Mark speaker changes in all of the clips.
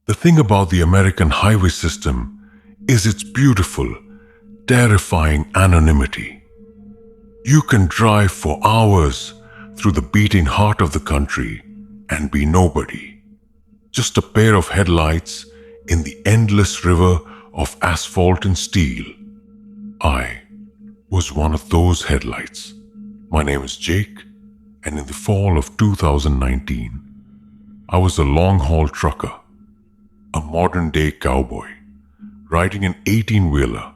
Speaker 1: The thing about the American highway system is its beautiful, terrifying anonymity. You can drive for hours through the beating heart of the country and be nobody, just a pair of headlights in the endless river of asphalt and steel. I was one of those headlights. My name is Jake, and in the fall of 2019, I was a long-haul trucker, a modern-day cowboy, riding an 18-wheeler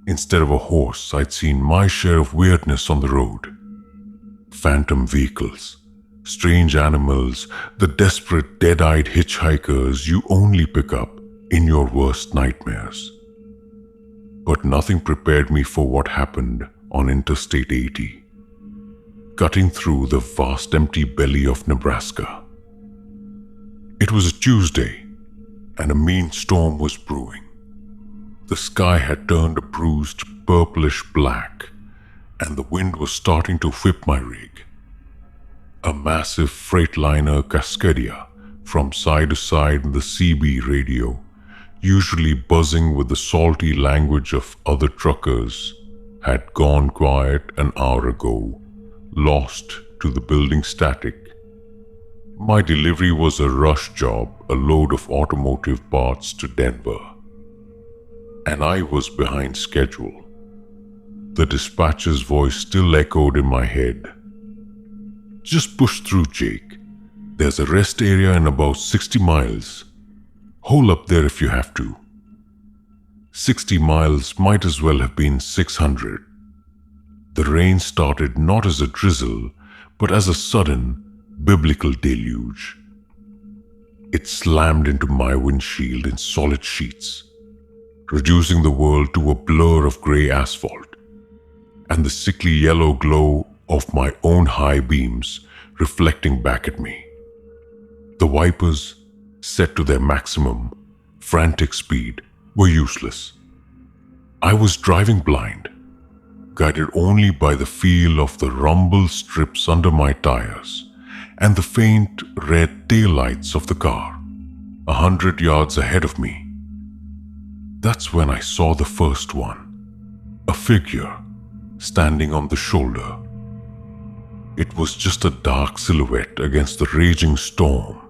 Speaker 1: instead of a horse. I'd seen my share of weirdness on the road. Phantom vehicles, strange animals, the desperate dead-eyed hitchhikers you only pick up in your worst nightmares. But nothing prepared me for what happened on Interstate 80, cutting through the vast empty belly of Nebraska. It was a Tuesday, and a mean storm was brewing. The sky had turned a bruised purplish black, and the wind was starting to whip my rig. A massive Freightliner Cascadia from side to side in the CB radio, usually buzzing with the salty language of other truckers, had gone quiet an hour ago, lost to the building static. My delivery was a rush job, a load of automotive parts to Denver. And I was behind schedule. The dispatcher's voice still echoed in my head. Just push through, Jake. There's a rest area in about 60 miles. Hole up there if you have to. 60 miles might as well have been 600. The rain started not as a drizzle, but as a sudden, biblical deluge. It slammed into my windshield in solid sheets, reducing the world to a blur of gray asphalt, and the sickly yellow glow of my own high beams reflecting back at me. The wipers, set to their maximum, frantic speed, were useless. I was driving blind, guided only by the feel of the rumble strips under my tires and the faint red taillights of the car 100 yards ahead of me. That's when I saw the first one, a figure standing on the shoulder. It was just a dark silhouette against the raging storm,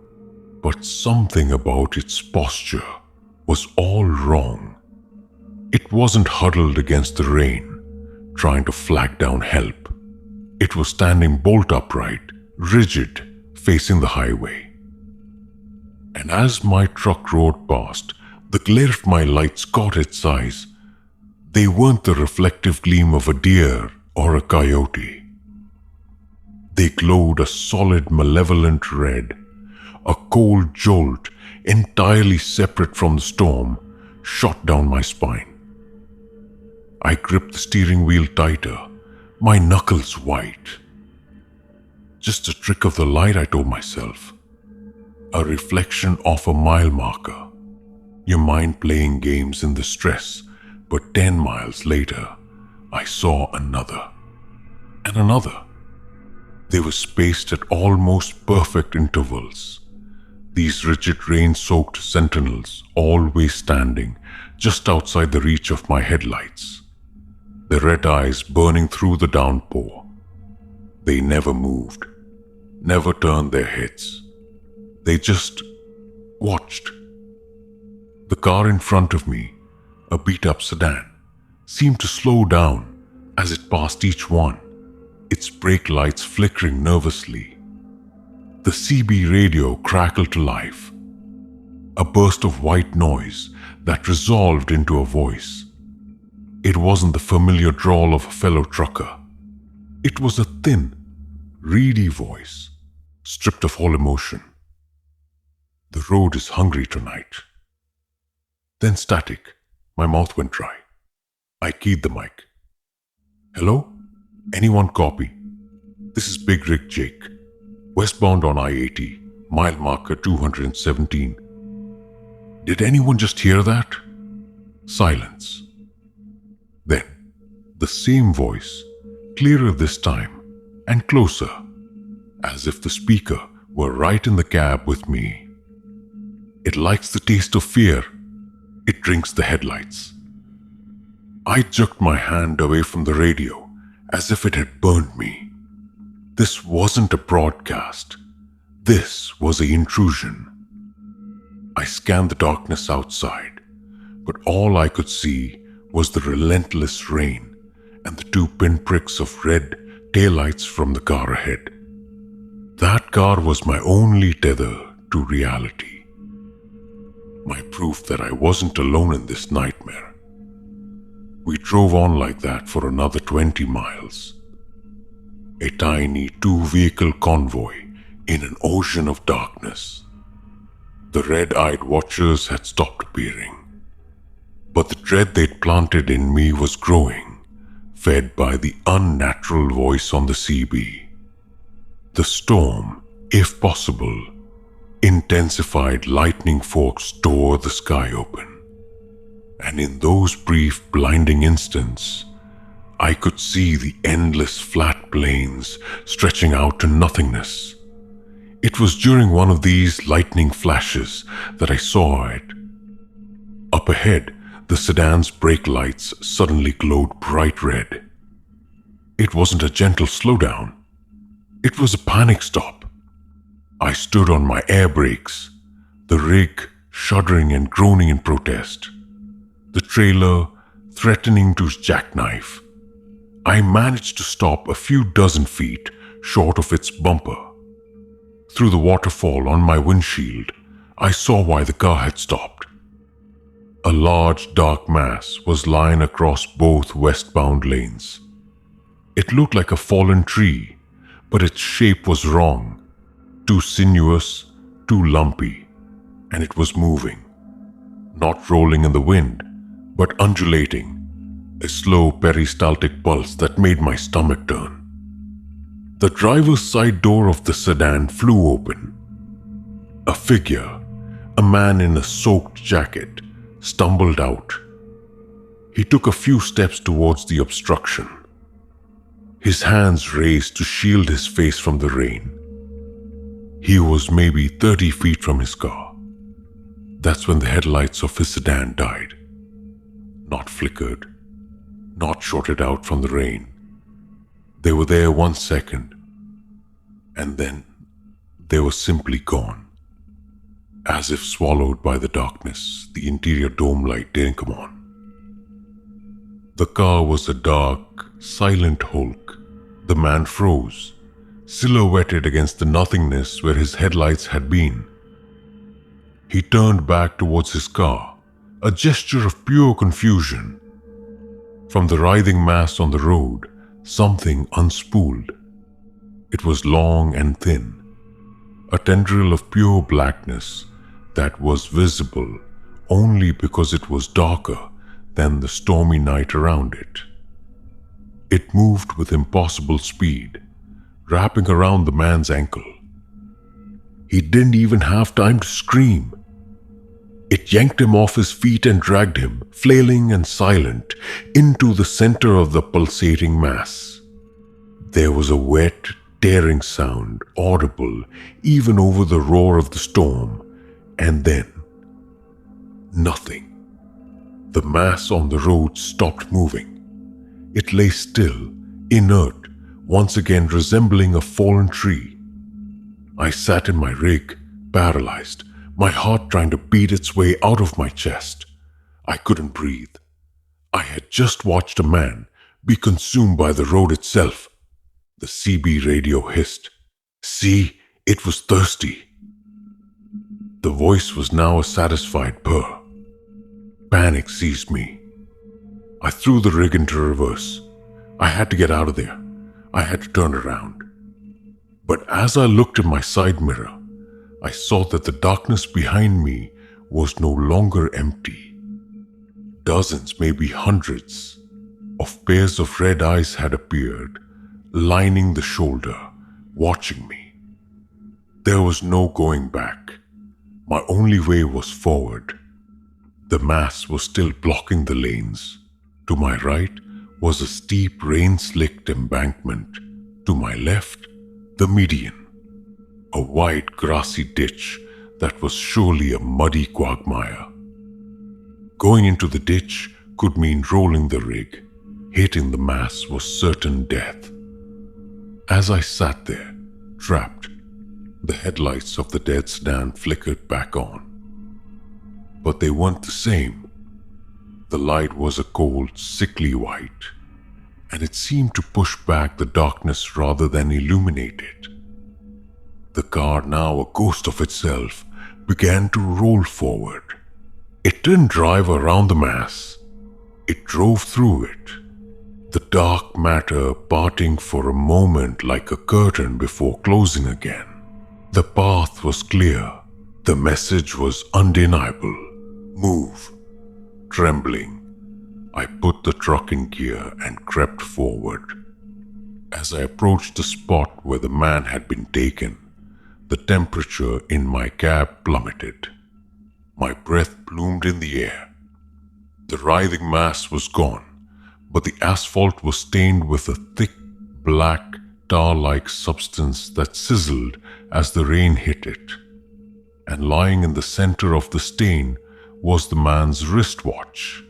Speaker 1: but something about its posture was all wrong. It wasn't huddled against the rain, trying to flag down help. It was standing bolt upright, rigid, facing the highway. And as my truck roared past, the glare of my lights caught its eyes. They weren't the reflective gleam of a deer or a coyote. They glowed a solid, malevolent red, a cold jolt entirely separate from the storm shot down my spine. I gripped the steering wheel tighter, my knuckles white. Just a trick of the light, I told myself. A reflection of a mile marker. Your mind playing games in the stress, but 10 miles later, I saw another. And another. They were spaced at almost perfect intervals. These rigid rain-soaked sentinels, always standing just outside the reach of my headlights. Their red eyes burning through the downpour. They never moved, never turned their heads. They just watched. The car in front of me, a beat-up sedan, seemed to slow down as it passed each one, its brake lights flickering nervously. The CB radio crackled to life, a burst of white noise that resolved into a voice. It wasn't the familiar drawl of a fellow trucker. It was a thin, reedy voice, stripped of all emotion. The road is hungry tonight. Then static. My mouth went dry. I keyed the mic. Hello? Anyone copy? This is Big Rig Jake. Westbound on I-80, mile marker 217. Did anyone just hear that? Silence. Then, the same voice, clearer this time, and closer, as if the speaker were right in the cab with me. It likes the taste of fear. It drinks the headlights. I jerked my hand away from the radio as if it had burned me. This wasn't a broadcast. This was an intrusion. I scanned the darkness outside, but all I could see was the relentless rain and the two pinpricks of red taillights from the car ahead. That car was my only tether to reality. My proof that I wasn't alone in this nightmare. We drove on like that for another 20 miles. A tiny two-vehicle convoy in an ocean of darkness. The red-eyed watchers had stopped appearing, but the dread they'd planted in me was growing, fed by the unnatural voice on the CB. The storm, if possible, intensified lightning forks tore the sky open. And in those brief, blinding instants, I could see the endless flat plains stretching out to nothingness. It was during one of these lightning flashes that I saw it. Up ahead, the sedan's brake lights suddenly glowed bright red. It wasn't a gentle slowdown. It was a panic stop. I stood on my air brakes, the rig shuddering and groaning in protest, the trailer threatening to jackknife. I managed to stop a few dozen feet short of its bumper. Through the waterfall on my windshield, I saw why the car had stopped. A large dark mass was lying across both westbound lanes. It looked like a fallen tree, but its shape was wrong. Too sinuous, too lumpy, and it was moving. Not rolling in the wind, but undulating, a slow peristaltic pulse that made my stomach turn. The driver's side door of the sedan flew open. A figure, a man in a soaked jacket, stumbled out. He took a few steps towards the obstruction, his hands raised to shield his face from the rain. He was maybe 30 feet from his car. That's when the headlights of his sedan died. Not flickered, not shorted out from the rain. They were there 1 second, and then they were simply gone. As if swallowed by the darkness, the interior dome light didn't come on. The car was a dark, silent hulk. The man froze, silhouetted against the nothingness where his headlights had been. He turned back towards his car, a gesture of pure confusion. From the writhing mass on the road, something unspooled. It was long and thin, a tendril of pure blackness that was visible only because it was darker than the stormy night around it. It moved with impossible speed, wrapping around the man's ankle. He didn't even have time to scream. It yanked him off his feet and dragged him, flailing and silent, into the center of the pulsating mass. There was a wet, tearing sound, audible even over the roar of the storm, and then nothing. The mass on the road stopped moving. It lay still, inert, once again resembling a fallen tree. I sat in my rig, paralyzed, my heart trying to beat its way out of my chest. I couldn't breathe. I had just watched a man be consumed by the road itself. The CB radio hissed. See, it was thirsty. The voice was now a satisfied purr. Panic seized me. I threw the rig into reverse. I had to get out of there. I had to turn around. But as I looked in my side mirror, I saw that the darkness behind me was no longer empty. Dozens, maybe hundreds, of pairs of red eyes had appeared, lining the shoulder, watching me. There was no going back. My only way was forward. The mass was still blocking the lanes. To my right was a steep, rain-slicked embankment. To my left, the median, a wide, grassy ditch that was surely a muddy quagmire. Going into the ditch could mean rolling the rig. Hitting the mass was certain death. As I sat there, trapped, the headlights of the dead sedan flickered back on. But they weren't the same. The light was a cold, sickly white, and it seemed to push back the darkness rather than illuminate it. The car, now a ghost of itself, began to roll forward. It didn't drive around the mass. It drove through it. The dark matter parting for a moment like a curtain before closing again. The path was clear. The message was undeniable. Move. Trembling, I put the truck in gear and crept forward. As I approached the spot where the man had been taken, the temperature in my cab plummeted. My breath plumed in the air. The writhing mass was gone, but the asphalt was stained with a thick, black, tar-like substance that sizzled as the rain hit it. And lying in the center of the stain was the man's wristwatch.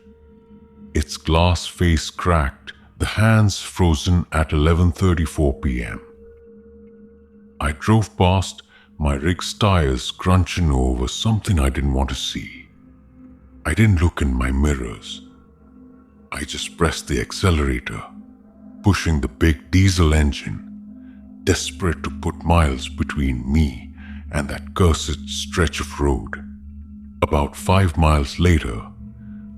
Speaker 1: Its glass face cracked, the hands frozen at 11:34 p.m. I drove past, my rig's tires crunching over something I didn't want to see. I didn't look in my mirrors. I just pressed the accelerator, pushing the big diesel engine, desperate to put miles between me and that cursed stretch of road. About 5 miles later,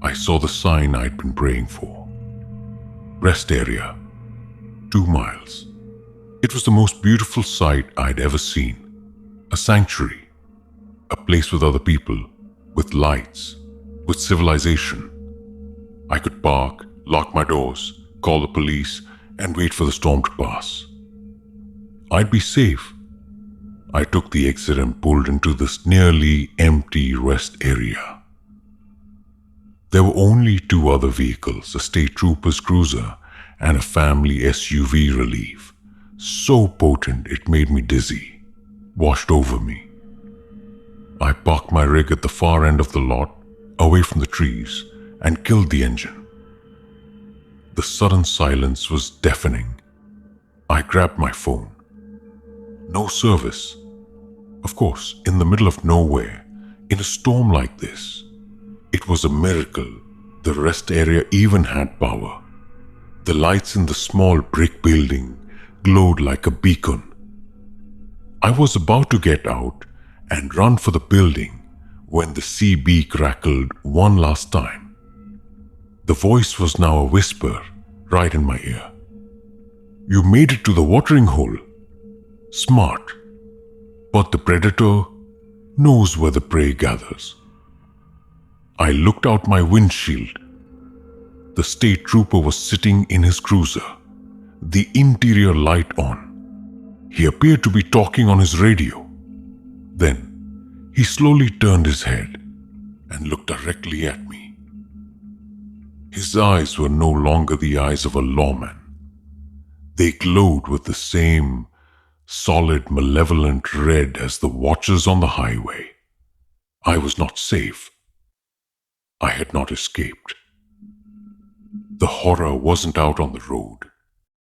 Speaker 1: I saw the sign I'd been praying for. Rest area, 2 miles. It was the most beautiful sight I'd ever seen. A sanctuary, a place with other people, with lights, with civilization. I could park, lock my doors, call the police, and wait for the storm to pass. I'd be safe. I took the exit and pulled into this nearly empty rest area. There were only 2 other vehicles, a state trooper's cruiser and a family SUV Relief. So potent it made me dizzy, washed over me. I parked my rig at the far end of the lot, away from the trees, and killed the engine. The sudden silence was deafening. I grabbed my phone. No service. Of course, in the middle of nowhere, in a storm like this, it was a miracle the rest area even had power. The lights in the small brick building glowed like a beacon. I was about to get out and run for the building when the CB crackled one last time. The voice was now a whisper right in my ear. "You made it to the watering hole. Smart. But the predator knows where the prey gathers." I looked out my windshield. The state trooper was sitting in his cruiser, the interior light on. He appeared to be talking on his radio. Then, he slowly turned his head and looked directly at me. His eyes were no longer the eyes of a lawman. They glowed with the same solid, malevolent red as the watchers on the highway. I was not safe. I had not escaped. The horror wasn't out on the road.